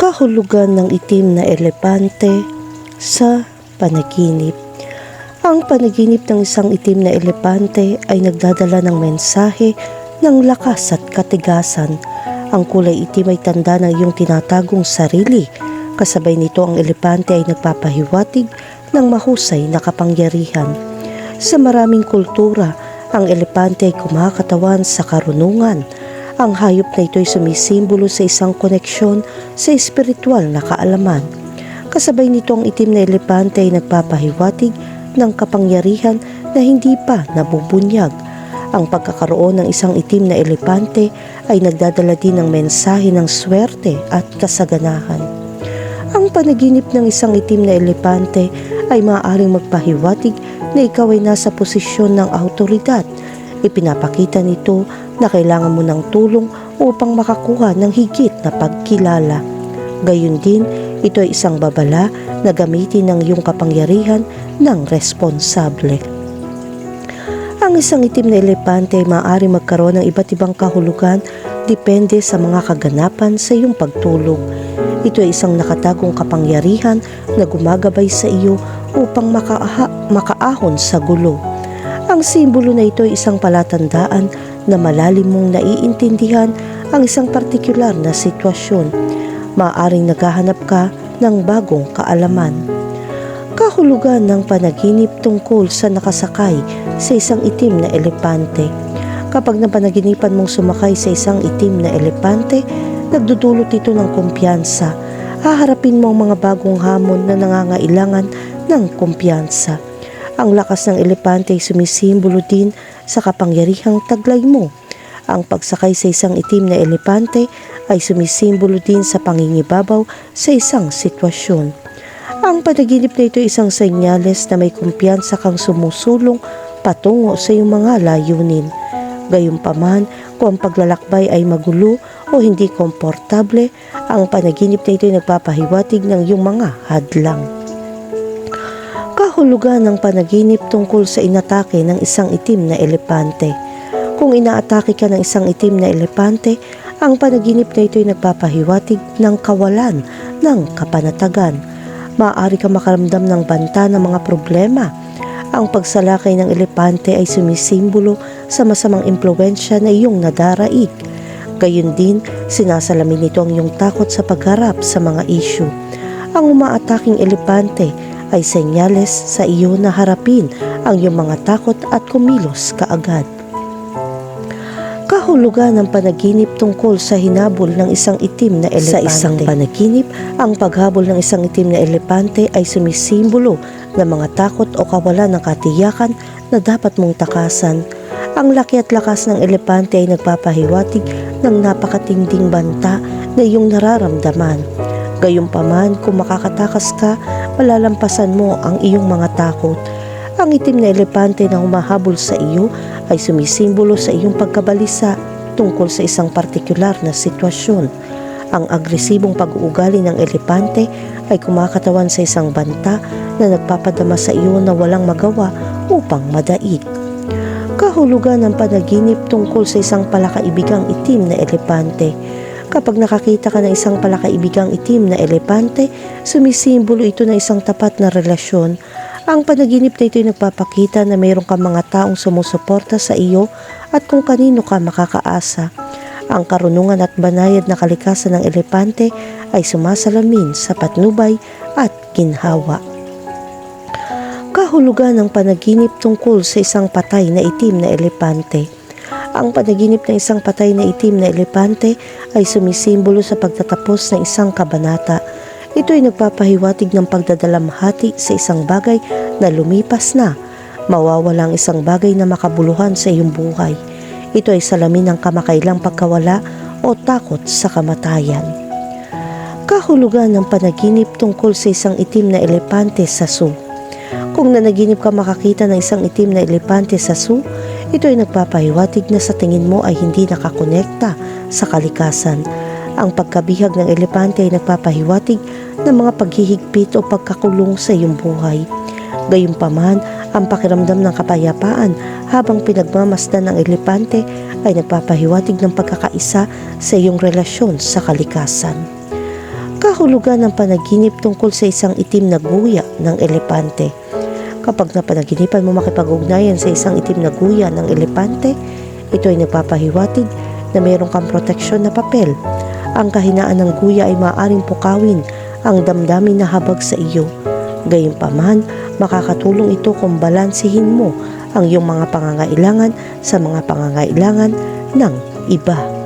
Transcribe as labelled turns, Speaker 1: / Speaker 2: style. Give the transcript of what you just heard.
Speaker 1: Kahulugan ng itim na elepante sa panaginip. Ang panaginip ng isang itim na elepante ay nagdadala ng mensahe ng lakas at katigasan. Ang kulay itim ay tanda ng iyong tinatagong sarili. Kasabay nito, ang elepante ay nagpapahiwatig ng mahusay na kapangyarihan. Sa maraming kultura, ang elepante ay kumakatawan sa karunungan. Ang hayop na ito ay sumisimbolo sa isang koneksyon sa espiritual na kaalaman. Kasabay nito, ang itim na elepante ay nagpapahiwatig ng kapangyarihan na hindi pa nabubunyag. Ang pagkakaroon ng isang itim na elepante ay nagdadala din ng mensahe ng swerte at kasaganahan. Ang panaginip ng isang itim na elepante ay maaaring magpahiwatig na ikaw ay nasa posisyon ng awtoridad. Ipinapakita nito na kailangan mo ng tulong upang makakuha ng higit na pagkilala. Gayun din, ito ay isang babala na gamitin ng iyong kapangyarihan ng responsable. Ang isang itim na elepante ay maaari magkaroon ng iba't ibang kahulugan depende sa mga kaganapan sa iyong pagtulog. Ito ay isang nakatagong kapangyarihan na gumagabay sa iyo upang makaahon sa gulo. Ang simbolo na ito ay isang palatandaan na malalim mong naiintindihan ang isang partikular na sitwasyon. Maaaring naghahanap ka ng bagong kaalaman. Kahulugan ng panaginip tungkol sa nakasakay sa isang itim na elepante. Kapag napanaginipan mong sumakay sa isang itim na elepante, nagdudulot ito ng kumpiyansa. Haharapin mo ang mga bagong hamon na nangangailangan ng kumpiyansa. Ang lakas ng elepante ay sumisimbolo din sa kapangyarihang taglay mo. Ang pagsakay sa isang itim na elepante ay sumisimbolo din sa pangingibabaw sa isang sitwasyon. Ang panaginip na ito ay isang senyales na may kumpiyansa kang sumusulong patungo sa iyong mga layunin. Gayunpaman, kung ang paglalakbay ay magulo o hindi komportable, ang panaginip na ito ay nagpapahiwatig ng iyong mga hadlang. Kahulugan ng panaginip tungkol sa inatake ng isang itim na elepante. Kung inaatake ka ng isang itim na elepante, ang panaginip na ito ay nagpapahiwatig ng kawalan ng kapanatagan. Maaari ka makaramdam ng banta ng mga problema. Ang pagsalakay ng elepante ay sumisimbolo sa masamang impluwensya na iyong nadaraig. Gayun din, sinasalamin nito ang iyong takot sa pagharap sa mga issue. Ang umaataking elepante ay senyales sa iyo na harapin ang iyong mga takot at kumilos kaagad. Kahulugan ng panaginip tungkol sa hinabol ng isang itim na elepante. Sa isang panaginip, ang paghabol ng isang itim na elepante ay sumisimbolo ng mga takot o kawalan ng katiyakan na dapat mong takasan. Ang laki at lakas ng elepante ay nagpapahiwatig ng napakatinding banta na iyong nararamdaman. Gayunpaman, kung makakatakas ka, malalampasan mo ang iyong mga takot. Ang itim na elepante na humahabol sa iyo ay sumisimbolo sa iyong pagkabalisa tungkol sa isang partikular na sitwasyon. Ang agresibong pag-uugali ng elepante ay kumakatawan sa isang banta na nagpapadama sa iyo na walang magawa upang madaig. Kahulugan ng panaginip tungkol sa isang palakaibigang itim na elepante. Kapag nakakita ka ng isang palakaibigang itim na elepante, sumisimbolo ito ng isang tapat na relasyon. Ang panaginip na ito ay nagpapakita na mayroon kang mga taong sumusuporta sa iyo at kung kanino ka makakaasa. Ang karunungan at banayad na kalikasan ng elepante ay sumasalamin sa patnubay at ginhawa. Kahulugan ng panaginip tungkol sa isang patay na itim na elepante. Ang panaginip ng isang patay na itim na elepante ay sumisimbolo sa pagtatapos ng isang kabanata. Ito ay nagpapahiwatig ng pagdadalamhati sa isang bagay na lumipas na. Mawawala ang isang bagay na makabuluhan sa iyong buhay. Ito ay salamin ng kamakailang pagkawala o takot sa kamatayan. Kahulugan ng panaginip tungkol sa isang itim na elepante sa zoo. Kung nanaginip ka makakita ng isang itim na elepante sa zoo, ito ay nagpapahiwatig na sa tingin mo ay hindi nakakonekta sa kalikasan. Ang pagkabihag ng elepante ay nagpapahiwatig ng mga paghihigpit o pagkakulong sa iyong buhay. Gayunpaman, ang pakiramdam ng kapayapaan habang pinagmamasdan ng elepante ay nagpapahiwatig ng pagkakaisa sa iyong relasyon sa kalikasan. Kahulugan ng panaginip tungkol sa isang itim na guya ng elepante. Kapag napanaginipan mo makipag-ugnayan sa isang itim na guya ng elepante, ito ay nagpapahiwatig na mayroon kang proteksyon na papel. Ang kahinaan ng guya ay maaaring pukawin ang damdamin na habag sa iyo. Gayunpaman, makakatulong ito kung balansihin mo ang iyong mga pangangailangan sa mga pangangailangan ng iba.